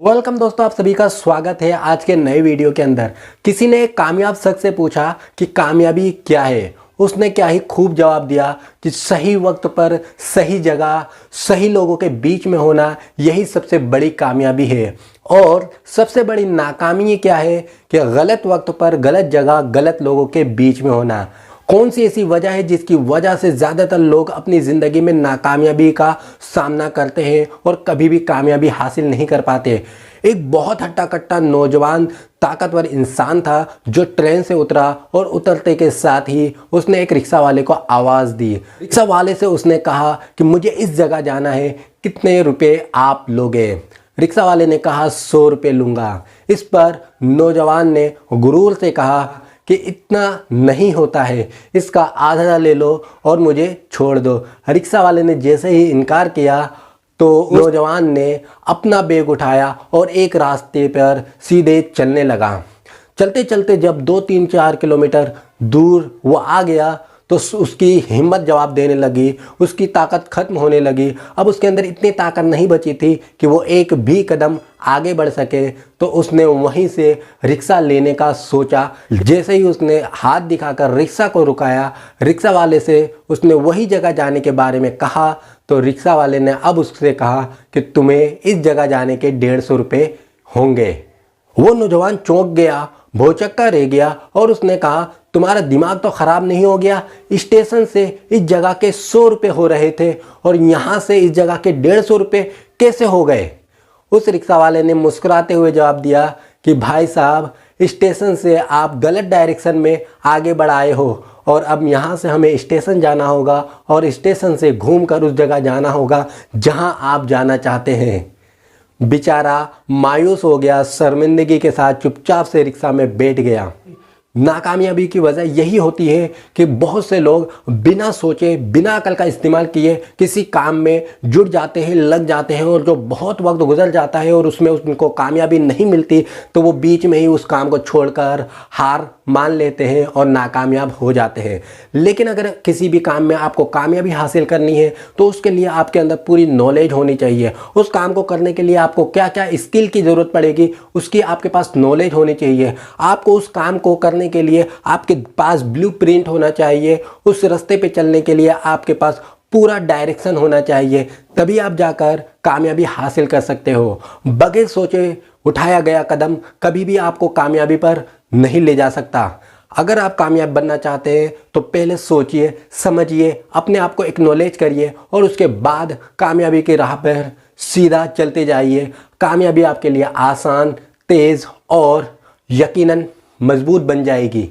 Welcome दोस्तों, आप सभी का स्वागत है आज के नए वीडियो के अंदर। किसी ने एक कामयाब शख्स से पूछा कि कामयाबी क्या है। उसने क्या ही खूब जवाब दिया कि सही वक्त पर सही जगह सही लोगों के बीच में होना, यही सबसे बड़ी कामयाबी है। और सबसे बड़ी नाकामी क्या है कि गलत वक्त पर गलत जगह गलत लोगों के बीच में होना। कौन सी ऐसी वजह है जिसकी वजह से ज़्यादातर लोग अपनी ज़िंदगी में नाकामयाबी का सामना करते हैं और कभी भी कामयाबी हासिल नहीं कर पाते। एक बहुत हट्टा कट्टा नौजवान ताकतवर इंसान था जो ट्रेन से उतरा और उतरते के साथ ही उसने एक रिक्शा वाले को आवाज़ दी। रिक्शा वाले से उसने कहा कि मुझे इस जगह जाना है, कितने रुपए आप लोगे? रिक्शा वाले ने कहा 100 रुपये लूँगा। इस पर नौजवान ने गुरूर से कहा कि इतना नहीं होता है, इसका आधा ले लो और मुझे छोड़ दो। रिक्शा वाले ने जैसे ही इनकार किया तो नौजवान ने अपना बैग उठाया और एक रास्ते पर सीधे चलने लगा। चलते चलते जब 2-3-4 किलोमीटर दूर वो आ गया तो उसकी हिम्मत जवाब देने लगी, उसकी ताकत खत्म होने लगी। अब उसके अंदर इतनी ताकत नहीं बची थी कि वो एक भी कदम आगे बढ़ सके। तो उसने वहीं से रिक्शा लेने का सोचा। जैसे ही उसने हाथ दिखाकर रिक्शा को रुकाया, रिक्शा वाले से उसने वही जगह जाने के बारे में कहा तो रिक्शा वाले ने अब उससे कहा कि तुम्हें इस जगह जाने के 150 रुपये होंगे। वो नौजवान चौंक गया, भौचक्का रह गया और उसने कहा तुम्हारा दिमाग तो ख़राब नहीं हो गया? स्टेशन से इस जगह के 100 रुपये हो रहे थे और यहाँ से इस जगह के 150 रुपये कैसे हो गए? उस रिक्शा वाले ने मुस्कुराते हुए जवाब दिया कि भाई साहब, स्टेशन से आप गलत डायरेक्शन में आगे बढ़ाए हो और अब यहाँ से हमें स्टेशन जाना होगा और स्टेशन से घूमकर उस जगह जाना होगा जहाँ आप जाना चाहते हैं। बेचारा मायूस हो गया, शर्मिंदगी के साथ चुपचाप से रिक्शा में बैठ गया। नाकामयाबी की वजह यही होती है कि बहुत से लोग बिना सोचे बिना अकल का इस्तेमाल किए किसी काम में जुट जाते हैं, लग जाते हैं और जो बहुत वक्त गुजर जाता है और उसमें उनको कामयाबी नहीं मिलती तो वो बीच में ही उस काम को छोड़कर हार मान लेते हैं और नाकामयाब हो जाते हैं। लेकिन अगर किसी भी काम में आपको कामयाबी हासिल करनी है तो उसके लिए आपके अंदर पूरी नॉलेज होनी चाहिए। उस काम को करने के लिए आपको क्या क्या स्किल की ज़रूरत पड़ेगी उसकी आपके पास नॉलेज होनी चाहिए। आपको उस काम को करने के लिए आपके पास ब्लूप्रिंट होना चाहिए। उस रास्ते पे चलने के लिए आपके पास पूरा डायरेक्शन होना चाहिए, तभी आप जाकर कामयाबी हासिल कर सकते हो। बगैर सोचे उठाया गया कदम कभी भी आपको कामयाबी पर नहीं ले जा सकता। अगर आप कामयाब बनना चाहते हैं तो पहले सोचिए, समझिए, अपने आप को एक्नॉलेज करिए और उसके बाद कामयाबी की राह पर सीधा चलते जाइए। कामयाबी आपके लिए आसान, तेज़ और यकीनन मजबूत बन जाएगी।